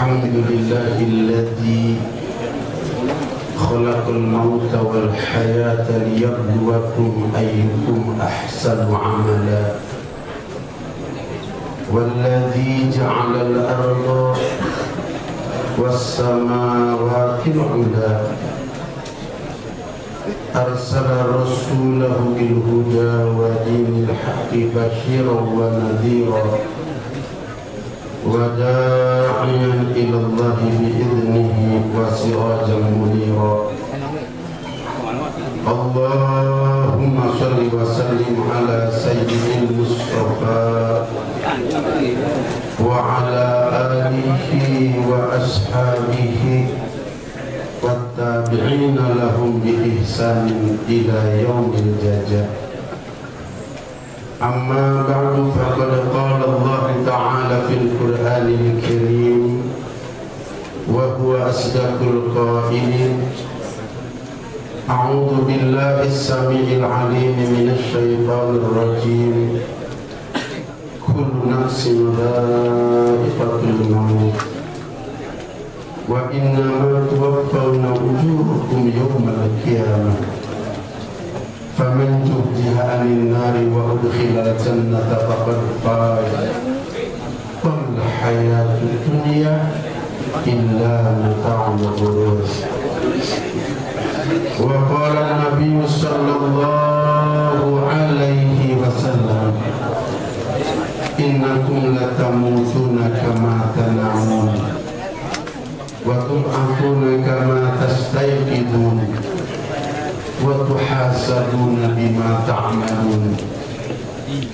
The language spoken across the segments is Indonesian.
Alhamdulillahilladzi khalaqal mauta wal hayata liyabluwakum ayyukum ahsanu amala walladzi ja'alal arda was samawati ula arsala rasulahu bil huda wa dinil haqqi basyiran wa nadhira wa da'iyan ila Allah bi'idnihi wa sirajan munira. Allahumma shalli wa sallim ala sayyidil Mustafa wa ala alihi wa ashabihi wa tabi'ina lahum bi ihsanin ila yaumil jazaa. Amma ba'du, faqad qala Allah ta'ala fil Qur'anil Karim wa huwa asdaqul qailin. A'udzu billahi as-sami'il 'alim minasy syaithanir rajim. Kullu nafsin dha'iqatul maut wa innama tuwaffawna ujurakum yawmal qiyamah. Faman zuhziha 'anil nari wa udkhilal jannata faqad faz. Qul hayatud dunya illa mata'ul ghurur. Wa qala an-nabiy sallallahu alaihi wasallam, innakum latamutuna kama tanamun wa tub'athuna kama tastayqidun wa tuhasabuna bima ta'malun.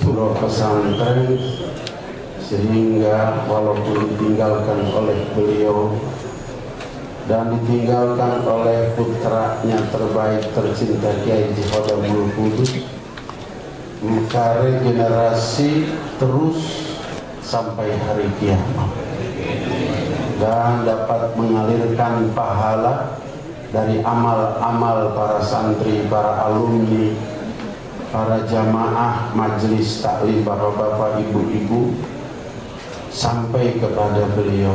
Surah pesantren, sehingga walaupun ditinggalkan oleh beliau dan ditinggalkan oleh putranya terbaik tercinta Kiai Haji Khodamul Qudus, maka regenerasi terus sampai hari kiamat dan dapat mengalirkan pahala dari amal-amal para santri, para alumni, para jamaah majelis taklim, para bapak ibu-ibu sampai kepada beliau,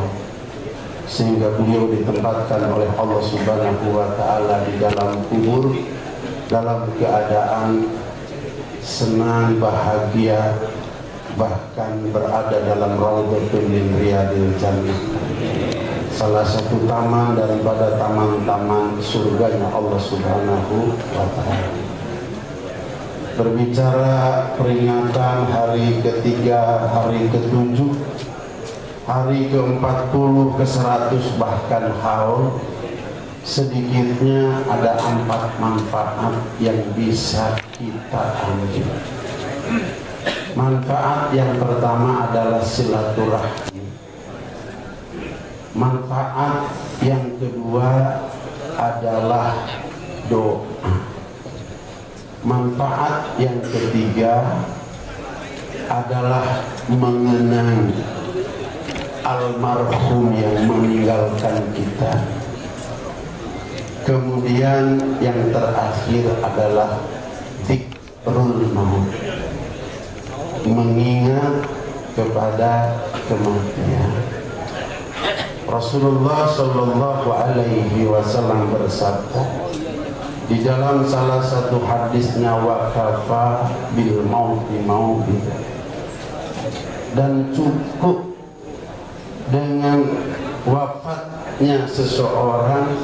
sehingga beliau ditempatkan oleh Allah Subhanahu wa taala di dalam kubur dalam keadaan senang, bahagia, bahkan berada dalam raudhatun min riyadil jannah, salah satu taman daripada taman-taman surganya Allah Subhanahu wa ta'ala. Berbicara peringatan hari ketiga, hari ke-7, hari ke-40, ke-100 bahkan haul, sedikitnya ada 4 manfaat yang bisa kita ambil. Manfaat yang pertama adalah silaturahmi. Manfaat yang kedua adalah doa. Manfaat yang ketiga adalah mengenang almarhum yang meninggalkan kita. Kemudian yang terakhir adalah dzikrul maut, mengingat kepada kematian. Rasulullah sallallahu alaihi wasallam bersabda di dalam salah satu hadisnya, wa kafa bil mauti mauti, dan cukup dengan wafatnya seseorang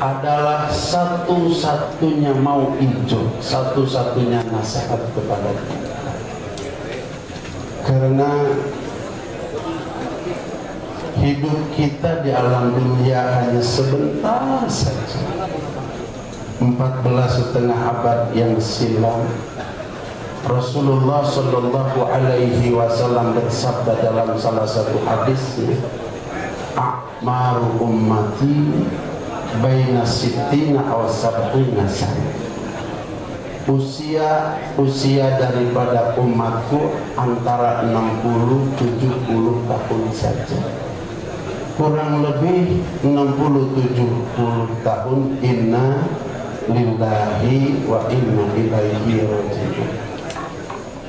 adalah satu-satunya mau'izah, satu-satunya nasihat kepada kita. Karena hidup kita di alam dunia hanya sebentar saja. 14,5 abad yang silam, Rasulullah sallallahu alaihi wasallam bersabda dalam salah satu hadisnya, a'maru ummati baina sittina aw sab'ina sana. Usia daripada umatku antara 60-70 tahun saja. Kurang lebih 60-70 tahun. Inna lillahi wa inna ilaihi raji'un.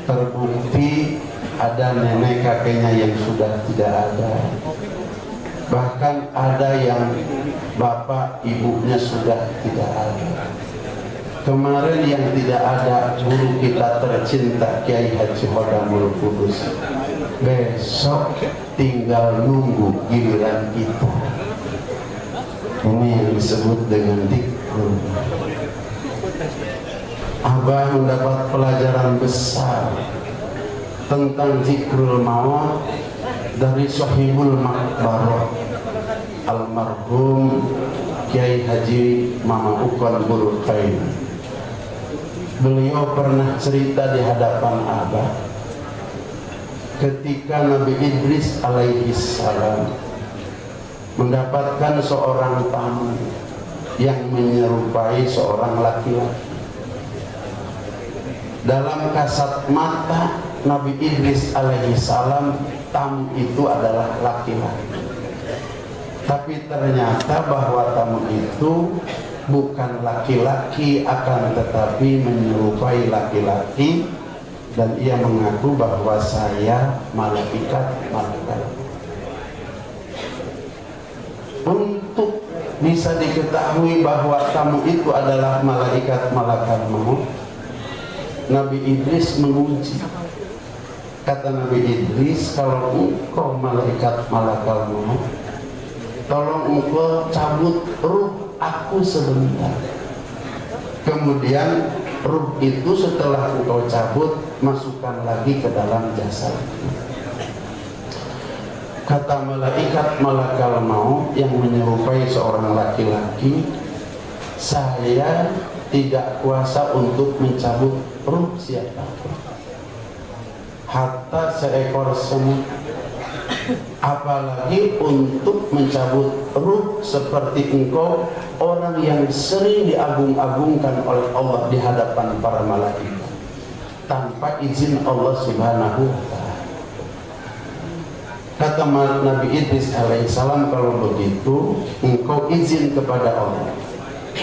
Terbukti ada nenek kakeknya yang sudah tidak ada, Bahkan ada yang bapak ibunya sudah tidak ada. Kemarin yang tidak ada guru kita tercinta Kiai Haji Khodamul Kudus, besok tinggal nunggu giliran kita. Ini yang disebut dengan dzikrul. Abah mendapat pelajaran besar tentang dzikrul maut dari Sahibul Makbarah almarhum Kiai Haji Mama Ukon Burul Khair. Beliau pernah cerita di hadapan Abah ketika Nabi Idris alaihi salam mendapatkan seorang tamu yang menyerupai seorang laki-laki. Dalam kasat mata Nabi Idris alaihi salam, tamu itu adalah laki-laki. Tapi ternyata bahwa tamu itu bukan laki-laki, akan tetapi menyerupai laki-laki, dan ia mengaku bahwa saya malaikat. Untuk bisa diketahui bahwa tamu itu adalah malaikat maut, Nabi Idris menguji. Kata Nabi Idris, kalau engkau malaikat maut, tolong engkau cabut ruh aku sebentar. Kemudian ruh itu setelah engkau cabut, masukkan lagi ke dalam jasad. Kata malaikat malakal maut yang menyerupai seorang laki-laki, saya tidak kuasa untuk mencabut ruh siapapun, hatta seekor semut, apalagi untuk mencabut ruh seperti engkau, orang yang sering diagung-agungkan oleh Allah di hadapan para malaikat tanpa izin Allah Subhanahu wa ta'ala. Kata Nabi Idris alaihissalam, kalau begitu engkau izin kepada Allah,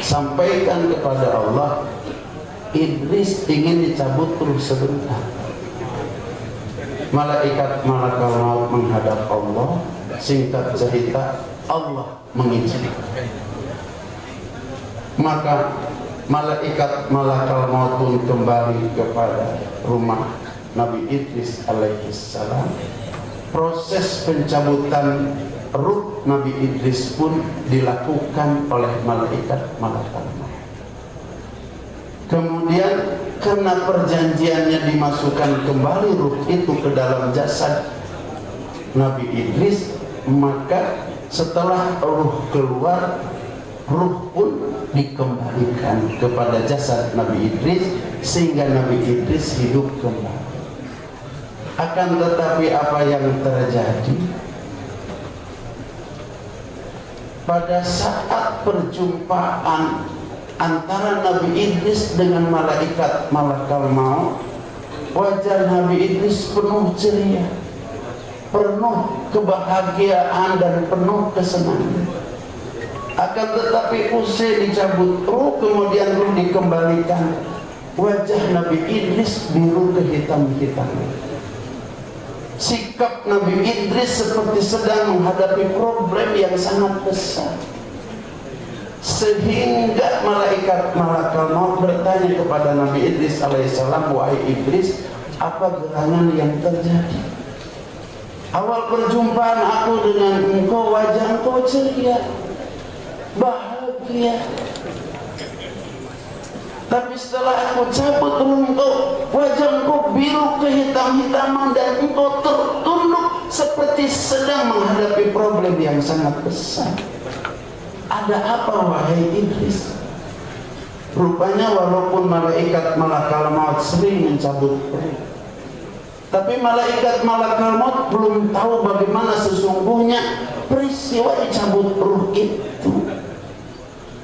sampaikan kepada Allah, Idris ingin dicabut ruh sebentar. Malaikat malakal maut menghadap Allah. Singkat cerita, Allah mengizinkan. Maka malaikat malakal maut pun kembali kepada rumah Nabi Idris alaihissalam. Proses pencabutan ruh Nabi Idris pun dilakukan oleh malaikat malakal maut. Kemudian karena perjanjiannya dimasukkan kembali ruh itu ke dalam jasad Nabi Idris, maka setelah ruh keluar, ruh pun dikembalikan kepada jasad Nabi Idris sehingga Nabi Idris hidup kembali. Akan tetapi apa yang terjadi pada saat perjumpaan antara Nabi Idris dengan malaikat malakal maut, wajah Nabi Idris penuh ceria, penuh kebahagiaan dan penuh kesenangan. Akan tetapi usai dicabut ruh, kemudian ruh dikembalikan, wajah Nabi Idris biru kehitam-hitam. Sikap Nabi Idris seperti sedang menghadapi problem yang sangat besar, sehingga malaikat malakal maut bertanya kepada Nabi Idris alaihissalam, wahai Idris, apa gerangan yang terjadi? Awal perjumpaan aku dengan engkau, wajah engkau ceria, bahagia. Tapi setelah aku cabut engkau, wajah engkau biru kehitam-hitaman dan engkau tertunduk seperti sedang menghadapi problem yang sangat besar. Ada apa wahai Idris? Rupanya walaupun malaikat malakal maut sering mencabut ruh, tapi malaikat malakal maut belum tahu bagaimana sesungguhnya peristiwa dicabut ruh itu.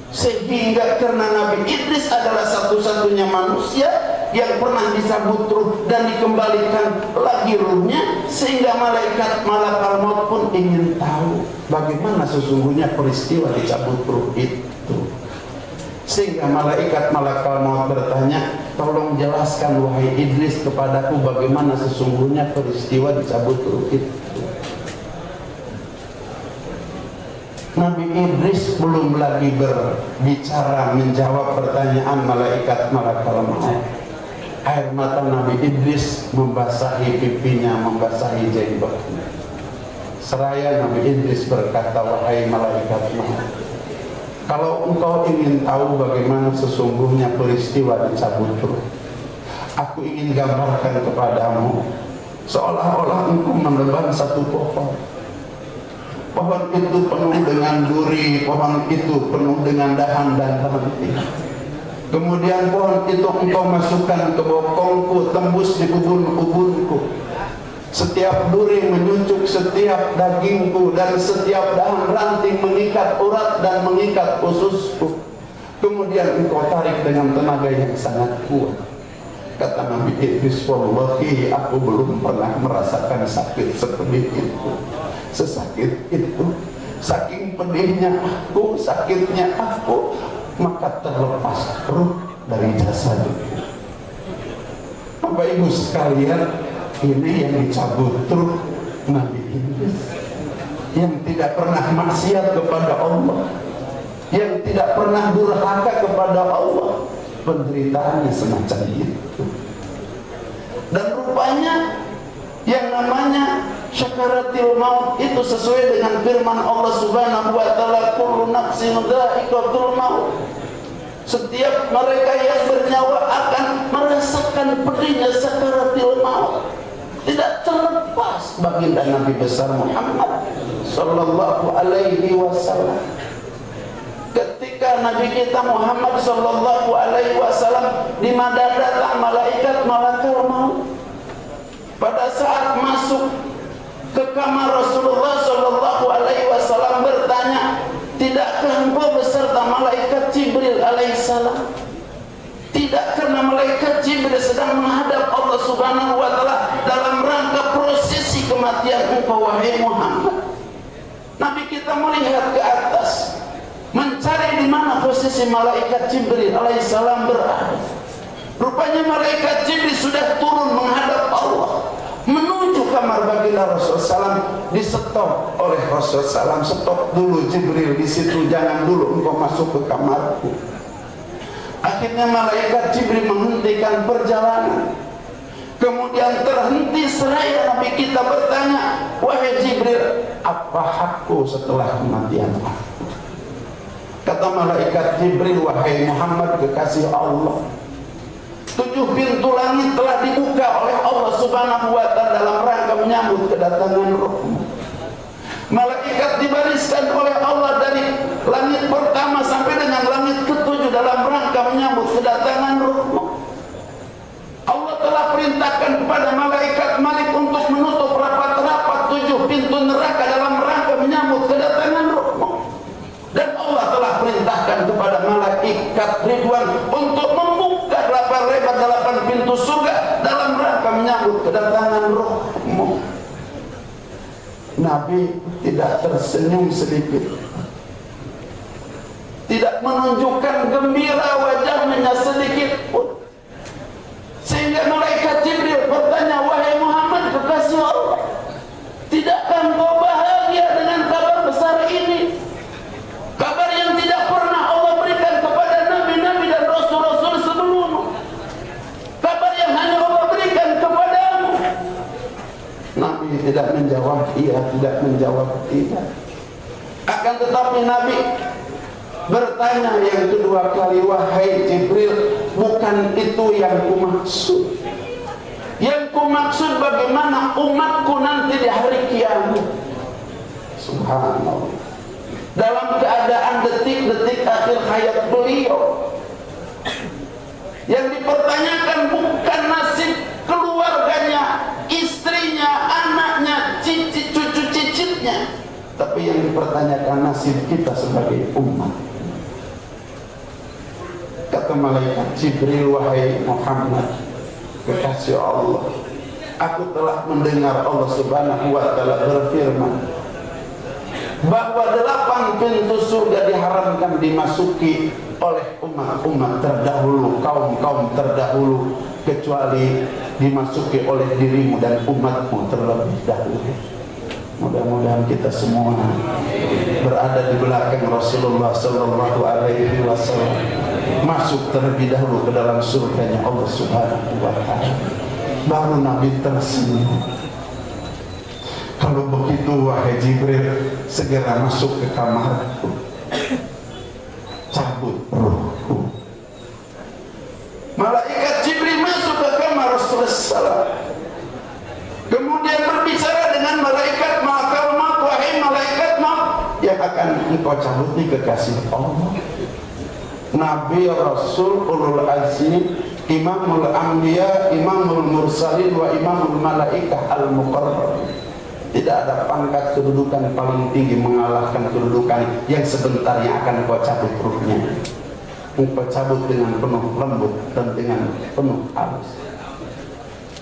Sehingga karena Nabi Idris adalah satu-satunya manusia yang pernah dicabut ruh dan dikembalikan lagi ruhnya, sehingga malaikat malakal maut pun ingin tahu bagaimana sesungguhnya peristiwa dicabut ruh itu. Sehingga malaikat malakal maut bertanya, tolong jelaskan wahai Idris kepadaku bagaimana sesungguhnya peristiwa dicabut ruh itu. Nabi Idris belum lagi berbicara menjawab pertanyaan malaikat malakal maut. Air mata Nabi Idris membasahi pipinya, membasahi jenggotnya. Seraya Nabi Idris berkata, wahai malaikat maut, kalau engkau ingin tahu bagaimana sesungguhnya peristiwa di cabut ruh, aku ingin gambarkan kepadamu seolah-olah engkau menebang satu pohon. Pohon itu penuh dengan duri, pohon itu penuh dengan dahan dan ranting. Kemudian pohon itu engkau masukkan ke bokongku, tembus di ubun-ubunku. Setiap duri menyucuk setiap dagingku, dan setiap dahan ranting mengikat urat dan mengikat ususku. Kemudian engkau tarik dengan tenaga yang sangat kuat. Kata Nabi Idris, wallahi aku belum pernah merasakan sakit seperti itu. Sesakit itu, saking pedihnya aku, sakitnya aku, maka terlepas ruh dari jasad. Bapak Ibu sekalian, ini yang dicabut ruh Nabi Idris, yang tidak pernah maksiat kepada Allah, yang tidak pernah durhaka kepada Allah. Penderitaannya semacam itu. Dan rupanya yang namanya syakaratil maut itu sesuai dengan firman Allah Subhanahu wa taala, kullu nafsin dha'iqatul maut. Setiap mereka yang bernyawa akan merasakan pedihnya syakaratil maut. Tidak terlepas baginda Nabi besar Muhammad sallallahu alaihi wasallam. Ketika Nabi kita Muhammad sallallahu alaihi wasallam dimadadatan malaikat malakal maut, pada saat masuk ke kamar Rasulullah sallallahu alaihi wasallam bertanya, tidakkah engkau beserta malaikat Jibril alaihissalam? Tidak, karena malaikat Jibril sedang menghadap Allah Subhanahu wa taala dalam rangka prosesi kematian engkau wahai Muhammad. Nabi kita melihat ke atas, mencari di mana posisi malaikat Jibril alaihissalam berada. Rupanya malaikat Jibril sudah turun menghadap Allah, menuju kamar baginda Rasulullah SAW. Di-stop oleh Rasulullah SAW, stop dulu Jibril di situ, jangan dulu engkau masuk ke kamarku. Akhirnya malaikat Jibril menghentikan perjalanan. Kemudian terhenti seraya Nabi kita bertanya, wahai Jibril, apa hakku setelah kematian aku? Kata malaikat Jibril, wahai Muhammad kekasih Allah, 7 pintu langit telah dibuka oleh Allah Subhanahu wa taala dalam rangka menyambut kedatangan rohmu. Malaikat dibariskan oleh Allah dari langit pertama sampai dengan langit ke-7 dalam rangka menyambut kedatangan rohmu. Allah telah perintahkan kepada malaikat Malik untuk menutup rapat-rapat 7 pintu neraka dalam rangka menyambut kedatangan rohmu. Dan Allah telah perintahkan kepada malaikat Ridwan untuk membuka 8 pintu surga dalam rangka menyambut kedatangan rohmu. Nabi tidak tersenyum sedikit, tidak menunjukkan gembira wajahnya sedikit pun, sehingga malaikat Jibril bertanya, wahai Muhammad kekasih Allah, tidakkah engkau bahagia dengan kabar besar ini? Kabar yang tidak pernah Allah berikan kepada nabi-nabi dan rasul-rasul sebelummu, kabar yang hanya Allah berikan kepadamu. Nabi tidak menjawab iya, tidak menjawab tidak. Akan tetapi Nabi bertanya yang kedua kali, wahai Jibril, bukan itu yang kumaksud. Yang kumaksud bagaimana umatku nanti di hari kiamat. Subhanallah. Dalam keadaan detik-detik akhir hayat beliau, yang dipertanyakan bukan nasib keluarganya, istrinya, anaknya, cucu cicitnya, tapi yang dipertanyakan nasib kita sebagai umat. Kata malaikat Jibril, wahai Muhammad kekasih Allah, aku telah mendengar Allah Subhanahu wa taala berfirman bahwa 8 pintu surga diharamkan dimasuki oleh umat-umat terdahulu, kaum-kaum terdahulu, kecuali dimasuki oleh dirimu dan umatmu terlebih dahulu. Mudah-mudahan kita semua berada di belakang Rasulullah Sallallahu Alaihi Wasallam, masuk terlebih dahulu ke dalam surganya Allah Subhanahu Wa Taala. Baru Nabi tersenyum. Kalau begitu wahai Jibril, segera masuk ke kamarku, cabut ruhku. Malaikat Jibril masuk ke kamar Rasulullah, kemudian berbicara dengan malaikat malakal maut, wahai malaikat maut, yang akan engkau cabut nih kekasih Allah, Nabi, Rasul, Ulul Azmi, Imamul Anbiya, Imamul Mursalin, wa Imamul Malaikah Al-Muqarrabin. Tidak ada pangkat kedudukan paling tinggi mengalahkan kedudukan yang sebentar yang akan engkau cabut ruhnya. Engkau cabut dengan penuh lembut dan dengan penuh halus.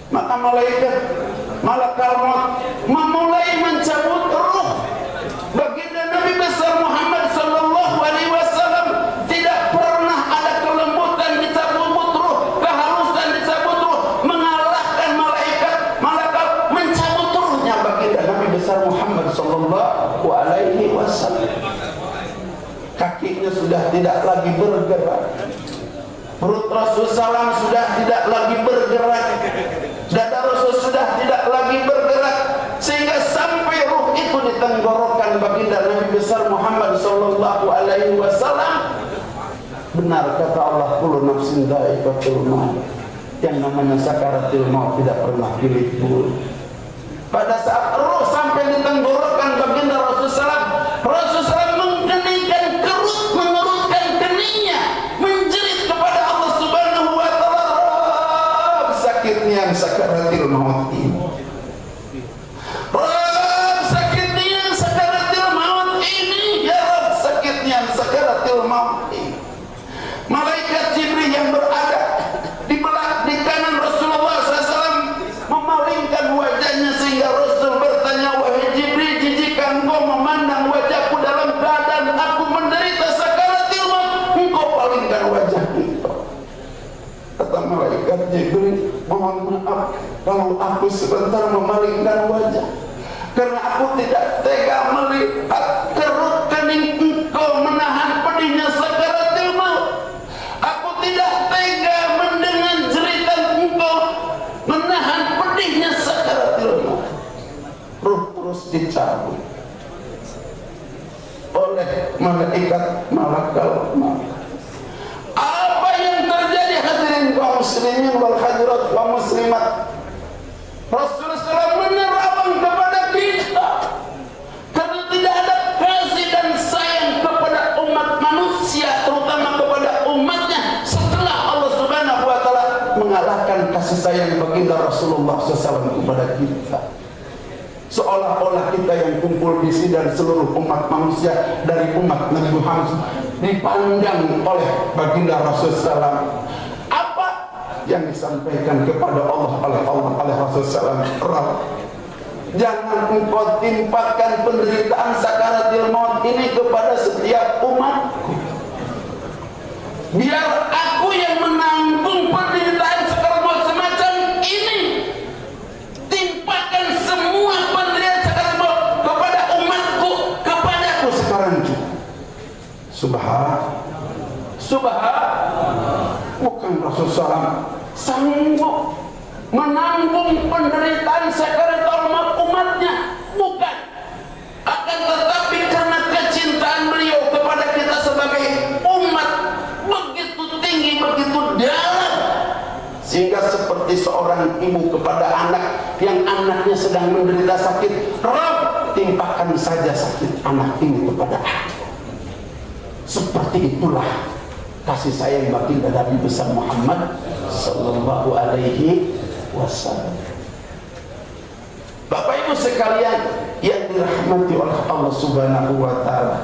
Maka malakal maut memulai mencabut ruh baginda Nabi besar Muhammad Sallallahu Alaihi Wasallam. Tidak pernah ada kelembutan dicabut ruh, kehalusan dicabut ruh, mengalahkan malaikat mencabut ruhnya baginda Nabi besar Muhammad Sallallahu Alaihi Wasallam. Kakinya sudah tidak lagi bergerak, perut Rasul Salam sudah tidak lagi bergerak, dada Rasul sudah tidak lagi bergerak, sehingga sampai ruh itu ditenggorokan baginda Nabi besar Muhammad Sallallahu Alaihi Wasallam. Benar kata Allah, kullu nafsin dha'iqatul maut, yang namanya sakaratul maut tidak pernah pilih. Pada saat ruh sampai ditenggorokan baginda Rasul Salam, Rasul Salam mengkeningkan kerut, mengerutkan keningnya, menjerit kepada Allah Subhanahu Wa Taala, sakitnya sakaratul maut ini. Rabb, sakitnya sakaratul maut ini, ya Rabb, sakitnya sakaratul maut ini. Malaikat Jibril yang berada di kanan Rasulullah SAW memalingkan wajahnya sehingga Rasul bertanya, wahai Jibril, jika engkau memandang wajahku dalam keadaan aku menderita sakaratul maut, engkau palingkan wajahku. Kata malaikat Jibril, mohon maaf kalau aku sebentar memalingkan wajah, karena aku tidak tega melihat kerut kening engkau menahan pedihnya sakaratul maut. Aku tidak tega mendengar jeritan engkau menahan pedihnya sakaratul maut. Ruh terus dicabut oleh malaikat malakal maut. Apa yang terjadi hadirin kaum muslimin wal hadirat kaum muslimat? Rasulullah SAW menerapkan kepada kita, karena tidak ada kasih dan sayang kepada umat manusia, terutama kepada umatnya, setelah Allah Subhanahu Wa Taala mengalahkan kasih sayang baginda Rasulullah SAW kepada kita. Seolah-olah kita yang kumpul di sini dan seluruh umat manusia dari umat Nabi Muhammad dipandang oleh baginda Rasulullah SAW. Apa yang disampaikan kepada Allah oleh Rasulullah SAW? Jangan engkau timpakan penderitaan sakaratul maut ini kepada setiap umatku. Biar aku yang menanggung penderitaan sakaratul maut semacam ini. Timpakan semua penderitaan sakaratul maut kepada umatku, kepadaku sekarang juga. Bukan Rasulullah sanggup menanggung penderitaan sakaratul maut umatnya, bukan. Akan tetapi karena kecintaan beliau kepada kita sebagai umat begitu tinggi, begitu dalam, sehingga seperti seorang ibu kepada anak yang anaknya sedang menderita sakit, Rabb, timpakan saja sakit anak ini kepada aku. Seperti itulah kasih sayang baginda Nabi besar Muhammad Sallallahu Alaihi Wasallam. Bapak Ibu sekalian yang dirahmati oleh Allah Subhanahu Wa Taala,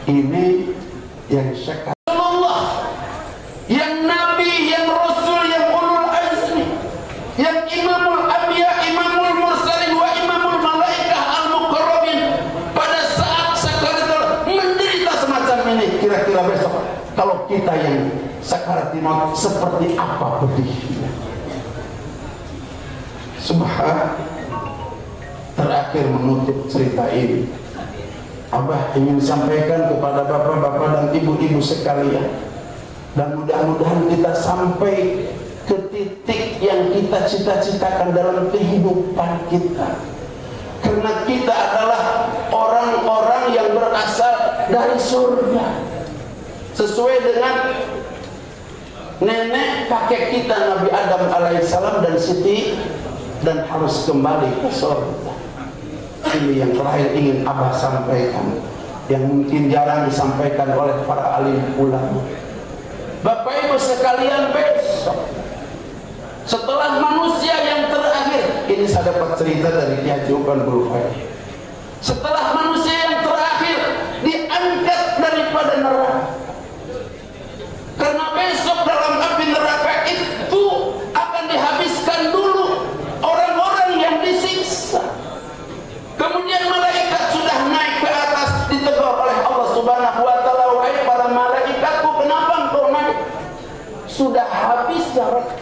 ini yang syakar Allah, yang Nabi, yang Rasul, yang Ulul Azmi, yang Imamul Anbiya, Imamul Mursalin, wa Imamul Malaikah Al-Muqarrabin, pada saat sakaratul menderita semacam ini. Kira-kira besok kalau kita yang sakaratul maut seperti apa pedihnya? Subhanallah. terakhir menutup cerita ini, Abah ingin sampaikan kepada bapak-bapak dan ibu-ibu sekalian, dan mudah-mudahan kita sampai ke titik yang kita cita-citakan dalam kehidupan kita. Karena kita adalah orang-orang yang berasal dari surga, sesuai dengan nenek kakek kita Nabi Adam alaihissalam dan Siti, dan harus kembali ke surga. Ini yang terakhir ingin Abah sampaikan, yang mungkin jarang disampaikan oleh para alim ulama. Bapak ibu sekalian, besok setelah manusia yang terakhir, ini saya dapat cerita dari Kiai Juban Berufai, setelah manusia yang terakhir diangkat daripada neraka, karena besok dalam api neraka itu akan dihabiskan dulu orang-orang yang disiksa. Kemudian malaikat sudah naik ke atas, ditegur oleh Allah Subhanahu wa taala, wahai para malaikatku, kenapa engkau naik? Sudah habis jarak,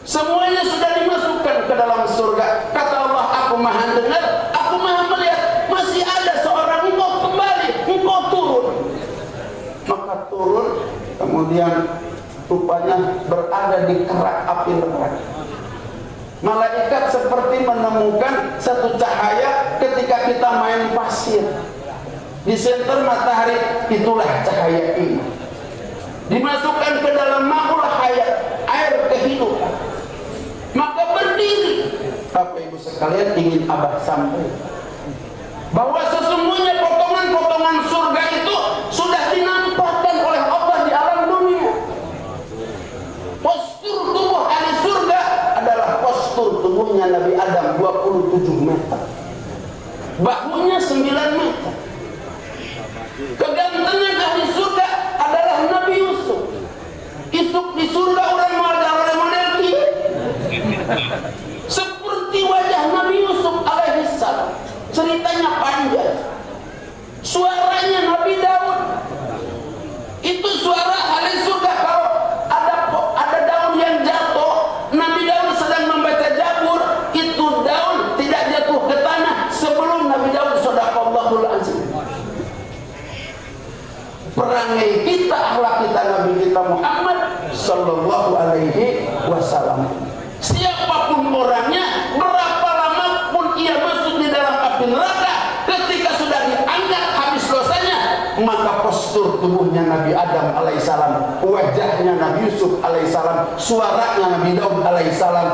semuanya sudah dimasukkan ke dalam surga. Kata Allah, aku maha dengar, aku maha melihat, masih ada seorang engkau kembali, engkau turun. Maka turun, kemudian rupanya berada di kerak api neraka. Malaikat seperti menemukan satu cahaya ketika kita main pasir di senter matahari, itulah cahaya ini. Dimasukkan ke dalam ma'ul hayat, air kehidupan. Maka berdiri. Bapak ibu sekalian, ingin Abah sampaikan bahwa sesungguhnya potongan-potongan surga itu sudah dinampakkan oleh Allah di alam dunia. Postur tubuh ahli surga adalah postur tubuhnya Nabi Adam, 27 meter, bahunya 9 meter. Kegantengan ahli surga adalah Nabi Yusuf. Yusuf di surga orang model ini seperti wajah Nabi Yusuf alaihissalam. Ceritanya panjang. Suaranya Nabi Daud, itu suara ahli surga. Kalau ada daun yang jatuh, Nabi Daud sedang membaca Jabur, itu daun tidak jatuh ke tanah sebelum Nabi Daud shadaqallahul azim. Perangai kita, akhlak kita, Nabi kita Muhammad sallallahu alaihi wasallam. Siapapun orangnya, berapa lama pun ia masuk di dalam api neraka, ketika sudah diangkat habis dosanya, maka postur tubuhnya Nabi Adam alaihissalam, wajahnya Nabi Yusuf alaihissalam, suaranya Nabi Daud alaihissalam,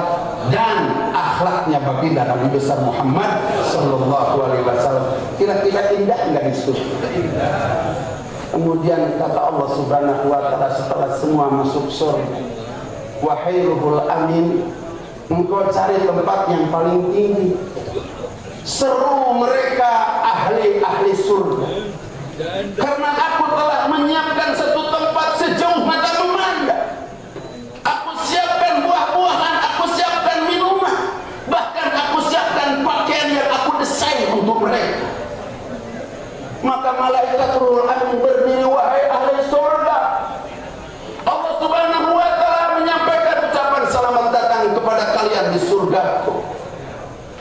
dan akhlaknya baginda Nabi besar Muhammad sallallahu alaihi wasallam. Kira-kira indah enggak itu? Kemudian kata Allah Subhanahu wa taala setelah semua masuk surga, wahai ruhul amin, engkau cari tempat yang paling tinggi. Seru mereka ahli-ahli surga, karena aku telah menyiapkan satu tempat sejauh mata memandang. Aku siapkan buah-buahan, aku siapkan minuman, bahkan aku siapkan pakaian yang aku desain untuk mereka. Maka malaikat ruhul amin berdiri, wahai ahli surga. Allah Subhanahu wa taala menyampaikan ucapan selamat datang kepada kalian di surgaku.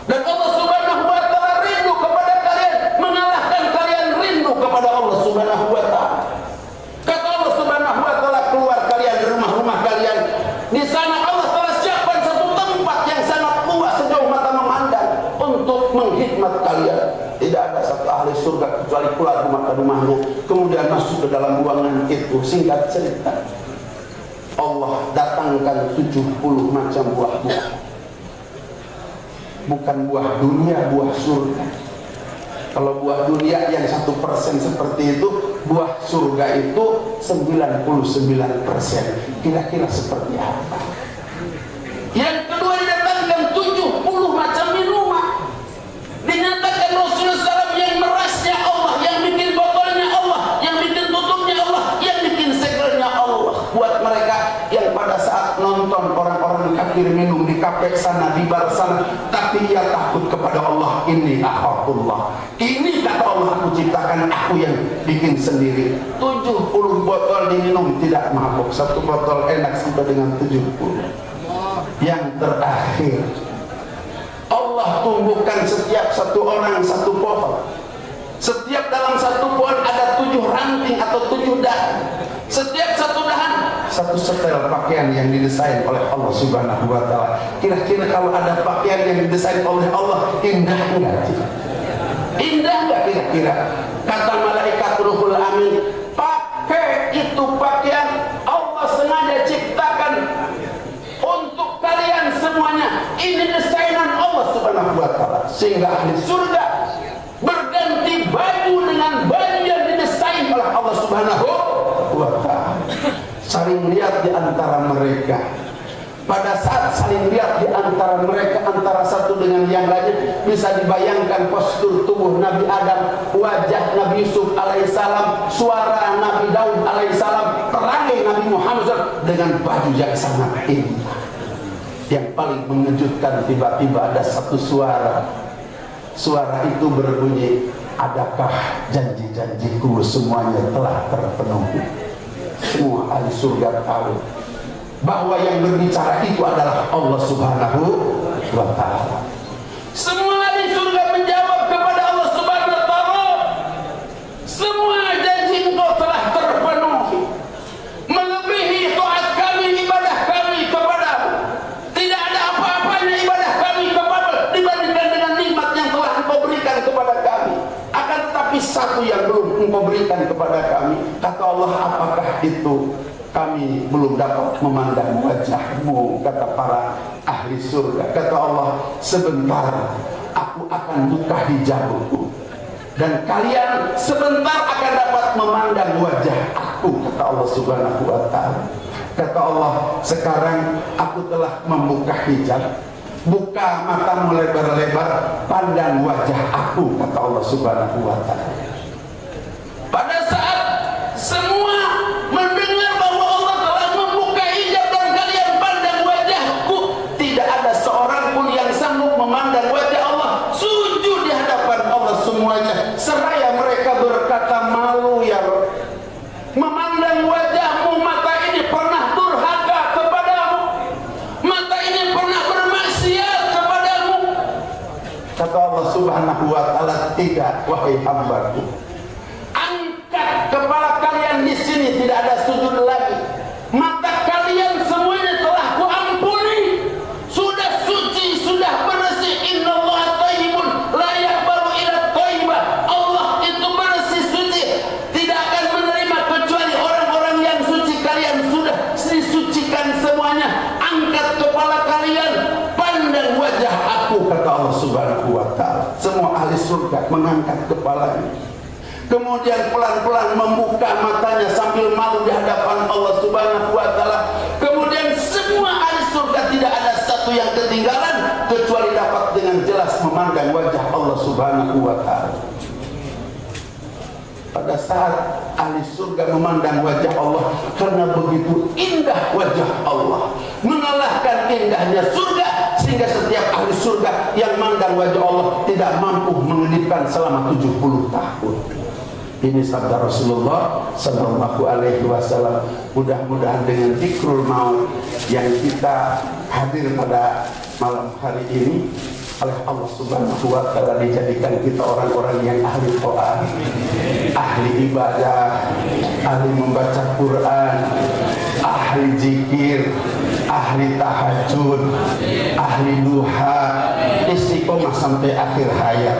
Dan Allah Subhanahu wa taala rindu kepada kalian, mengalahkan kalian rindu kepada Allah Subhanahu wa taala. Kata Allah Subhanahu wa taala, keluar kalian dari rumah-rumah kalian. Di sana Allah telah siapkan satu tempat yang sangat luas sejauh mata memandang untuk menghidmat kalian. Tidak ada satu ahli surga kecuali keluar rumah-rumahnya, kemudian masuk ke dalam ruangan itu. Singkat cerita, Allah datangkan 70 macam buah-buah. Bukan buah dunia, buah surga. Kalau buah dunia yang 1% seperti itu, buah surga itu 99%. Kira-kira seperti apa? Yang kedua didatangkan 70 macam minuman. Dinyatakan Rasulullah SAW yang merasnya Allah, yang bikin botolnya Allah, yang bikin tutupnya Allah, yang bikin segelnya Allah. Buat mereka yang pada saat nonton orang-orang kafir minum di kafe sana, di bar sana, tapi ia takut kepada Allah. Ini akhafullah. Ini kata Allah, aku ciptakan, aku yang bikin sendiri. 70 botol diminum tidak mabuk. Satu botol enak sampai dengan 70. Yang terakhir, Allah tumbuh menumbuhkan setiap satu orang satu pohon. Setiap dalam satu pohon ada 7 ranting atau 7 dahan. Setiap satu dahan satu setel pakaian yang didesain oleh Allah Subhanahu wa Ta'ala. Kira-kira kalau ada pakaian yang didesain oleh Allah, indah enggak? Indah enggak kira-kira? Kata malaikat Ruhul Amin, pakai itu pakaian Allah sengaja ciptakan untuk kalian semuanya. Ini desainan Allah Subhanahu wa Ta'ala, sehingga ahli surga berganti baju dengan baju yang didesain oleh Allah Subhanahu wa Ta'ala. Saling lihat di antara mereka. Pada saat saling lihat di antara mereka, antara satu dengan yang lainnya, bisa dibayangkan postur tubuh Nabi Adam, wajah Nabi Yusuf alaihissalam, suara Nabi Daud alaihissalam, perangai Nabi Muhammad SAW dengan baju yang sangat indah. Yang paling mengejutkan, tiba-tiba ada satu suara. Suara itu berbunyi, adakah janji-janjiku semuanya telah terpenuhi? Semua ahli surga tahu bahwa yang berbicara itu adalah Allah Subhanahu wa Ta'ala. Semua ahli surga menjawab kepada Allah Subhanahu wa Ta'ala, semua janji engkau telah terpenuhi, melebihi taat kami, ibadah kami kepadamu. Tidak ada apa-apanya ibadah kami kepadamu dibandingkan dengan nikmat yang telah engkau berikan kepada kami. Akan tetapi satu yang belum engkau berikan kepada kami. Kata Allah, apakah itu? Kami belum dapat memandang wajahmu, kata para ahli surga. Kata Allah, sebentar aku akan buka hijabku dan kalian sebentar akan dapat memandang wajah aku, kata Allah Subhanahu wa Ta'ala. Kata Allah, sekarang aku telah membuka hijab, buka matamu lebar-lebar, pandang wajah aku, kata Allah Subhanahu wa Ta'ala. Pada saat semua mendengar bahwa Allah telah membuka hijab dan kalian pandang wajahku, tidak ada seorang pun yang sanggup memandang wajah Allah, sujud di hadapan Allah semuanya, seraya mereka berkata, malu ya Rabb, memandang wajahmu. Mata ini pernah durhaka kepadamu, mata ini pernah bermaksiat kepadamu. Kata Allah Subhanahu wa Ta'ala, tidak wahai hambaku, angkat kepala kalian di sini, tidak ada sujud lagi. Mata kalian semuanya telah kuampuni, sudah suci, sudah bersih. Innallaha thayyibun la yaqbalu illa thayyibah. Allah itu bersih, suci, tidak akan menerima kecuali orang-orang yang suci. Kalian sudah disucikan semuanya. Angkat kepala kalian, pandang wajah aku, kata Allah Subhanahu wa Ta'ala. Semua ahli surga mengangkat kepalanya, kemudian pelan-pelan membuka matanya sambil malu di hadapan Allah Subhanahu wa Ta'ala. Kemudian semua ahli surga tidak ada satu yang ketinggalan kecuali dapat dengan jelas memandang wajah Allah Subhanahu wa Ta'ala. Pada saat ahli surga memandang wajah Allah, karena begitu indah wajah Allah, mengalahkan indahnya surga, sehingga setiap ahli surga yang memandang wajah Allah tidak mampu mengedipkan selama 70 tahun. Ini sabda Rasulullah Sallallahu Alaihi Wasallam. Mudah-mudahan dengan zikrul maut yang kita hadir pada malam hari ini, oleh Allah Subhanahu wa Ta'ala dijadikan kita orang-orang yang ahli taat, ahli ibadah, ahli membaca Quran, ahli zikir, ahli tahajud, ahli duha, istiqomah sampai akhir hayat,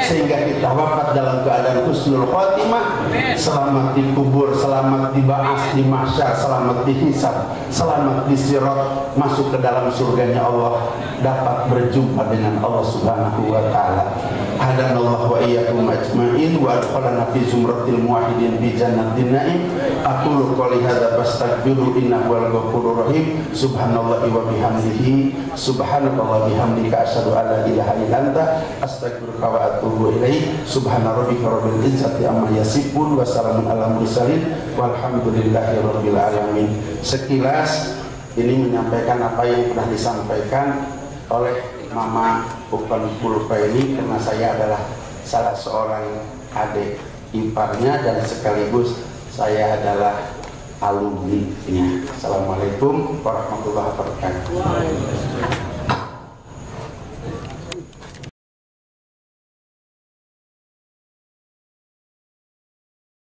sehingga kita wafat dalam keadaan husnul khotimah, selamat di kubur, selamat di ba'as, di mahsyar, selamat di hisab, selamat di sirat, masuk ke dalam surganya Allah, dapat berjumpa dengan Allah Subhanahu wa Ta'ala. Hadanallahu wa iyyakum ajma'in wa adkhalana fi zumratil muwahhidin bi jannatin na'im. Aqulu qouli hadza fastaghfiru innahu wal ghafurur rahim. Subhanallahi wa bihamdihi, subhanallahi bihamdika, asyhadu an la ilaha illa anta, astaghfiruka wa atubu ilaik. Subhana rabbika rabbil izzati amma yasifun wa salamun alal mursalin walhamdulillahi rabbil alamin. Sekilas ini menyampaikan apa yang pernah disampaikan oleh Mama Upan Pulpaini, karena saya adalah salah seorang adik iparnya dan sekaligus saya adalah alumni-nya. Assalamualaikum warahmatullahi wabarakatuh.